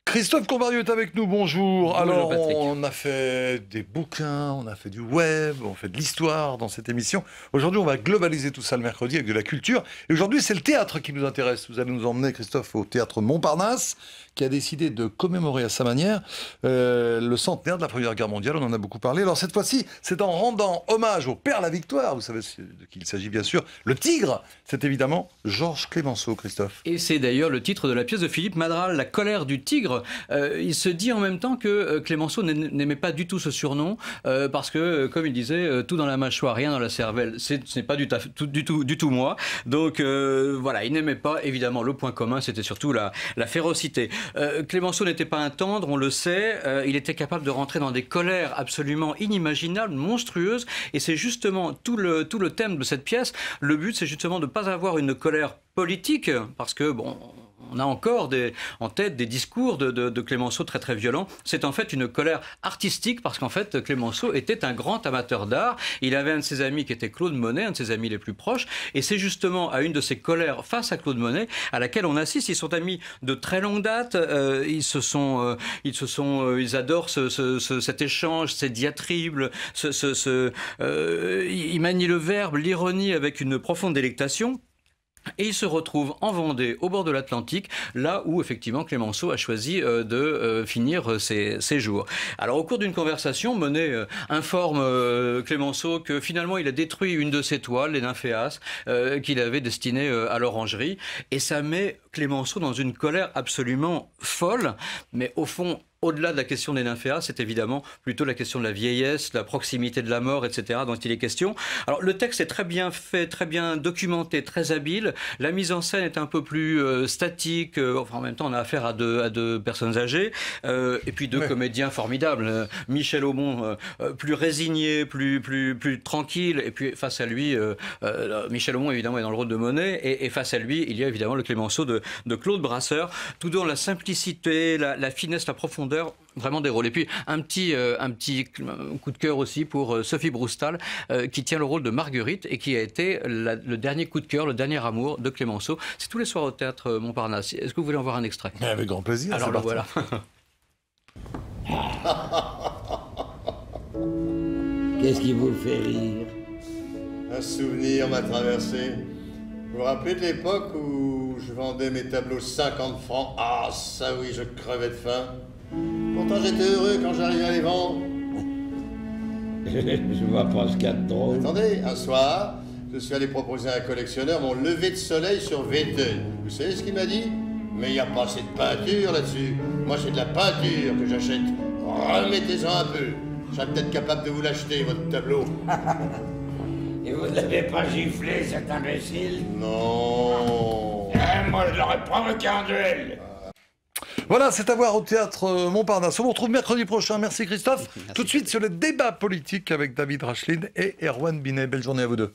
Christophe Combarieu est avec nous, bonjour. Bonjour Alors, Patrick. on a fait des bouquins, on a fait du web, on fait de l'histoire dans cette émission. Aujourd'hui, on va globaliser tout ça le mercredi avec de la culture. Et aujourd'hui, c'est le théâtre qui nous intéresse. Vous allez nous emmener, Christophe, au théâtre Montparnasse, qui a décidé de commémorer à sa manière le centenaire de la Première Guerre mondiale. On en a beaucoup parlé. Alors, cette fois-ci, c'est en rendant hommage au père La Victoire. Vous savez de qui il s'agit, bien sûr. Le tigre, c'est évidemment Georges Clemenceau, Christophe. Et c'est d'ailleurs le titre de la pièce de Philippe Madral, La colère du tigre. Il se dit en même temps que Clemenceau n'aimait pas du tout ce surnom, parce que, comme il disait, tout dans la mâchoire, rien dans la cervelle, ce n'est pas du tout moi. Donc voilà, il n'aimait pas, évidemment, le point commun, c'était surtout la férocité. Clemenceau n'était pas un tendre, on le sait, il était capable de rentrer dans des colères absolument inimaginables, monstrueuses, et c'est justement tout le thème de cette pièce. Le but, c'est justement de ne pas avoir une colère politique, parce que, bon, on a encore en tête des discours de Clemenceau très très violents. C'est en fait une colère artistique, parce qu'en fait Clemenceau était un grand amateur d'art. Il avait un de ses amis qui était Claude Monet, un de ses amis les plus proches, et c'est justement à une de ses colères face à Claude Monet à laquelle on assiste. Ils sont amis de très longue date, ils adorent cet échange, ces diatribes, ils manient le verbe, l'ironie avec une profonde délectation. Et il se retrouve en Vendée, au bord de l'Atlantique, là où effectivement Clemenceau a choisi de finir ses jours. Alors au cours d'une conversation, Monet informe Clemenceau que finalement il a détruit une de ses toiles, les Nymphéas, qu'il avait destinées à l'orangerie. Et ça met Clemenceau dans une colère absolument folle, mais au fond, au-delà de la question des nymphéas, c'est évidemment plutôt la question de la vieillesse, de la proximité de la mort, etc., dont il est question. Alors le texte est très bien fait, très bien documenté, très habile. La mise en scène est un peu plus statique. Enfin, en même temps, on a affaire à deux personnes âgées. Et puis deux comédiens formidables. Michel Aumont, plus résigné, plus tranquille. Et puis face à lui, Michel Aumont, évidemment, est dans le rôle de Monet. Et face à lui, il y a évidemment le Clemenceau de Claude Brasseur. Tout dans la simplicité, la finesse, la profondeur vraiment des rôles. Et puis un petit coup de cœur aussi pour Sophie Broustal, qui tient le rôle de Marguerite et qui a été le dernier coup de cœur, le dernier amour de Clemenceau. C'est tous les soirs au théâtre Montparnasse. Est-ce que vous voulez en voir un extrait? Avec grand plaisir. Alors le voilà. Qu'est-ce qui vous fait rire? Un souvenir m'a traversé. Vous vous rappelez de l'époque où je vendais mes tableaux 50 francs? Ah, ça oui, je crevais de faim. Pourtant, j'étais heureux quand j'arrivais à les vendre. Je vois pas ce qu'il y a de drôle. Attendez, un soir, je suis allé proposer à un collectionneur mon lever de soleil sur Vétheuil. Vous savez ce qu'il m'a dit? Mais il n'y a pas assez de peinture là-dessus. Moi, c'est de la peinture que j'achète. Remettez-en un peu. Je serais peut-être capable de vous l'acheter, votre tableau. Et vous ne l'avez pas giflé, cet imbécile? Non. Moi, je l'aurais provoqué en duel. Voilà, c'est à voir au théâtre Montparnasse. On vous retrouve mercredi prochain. Merci Christophe. Merci. Tout de suite sur le débat politique avec David Rachlin et Erwan Binet. Belle journée à vous deux.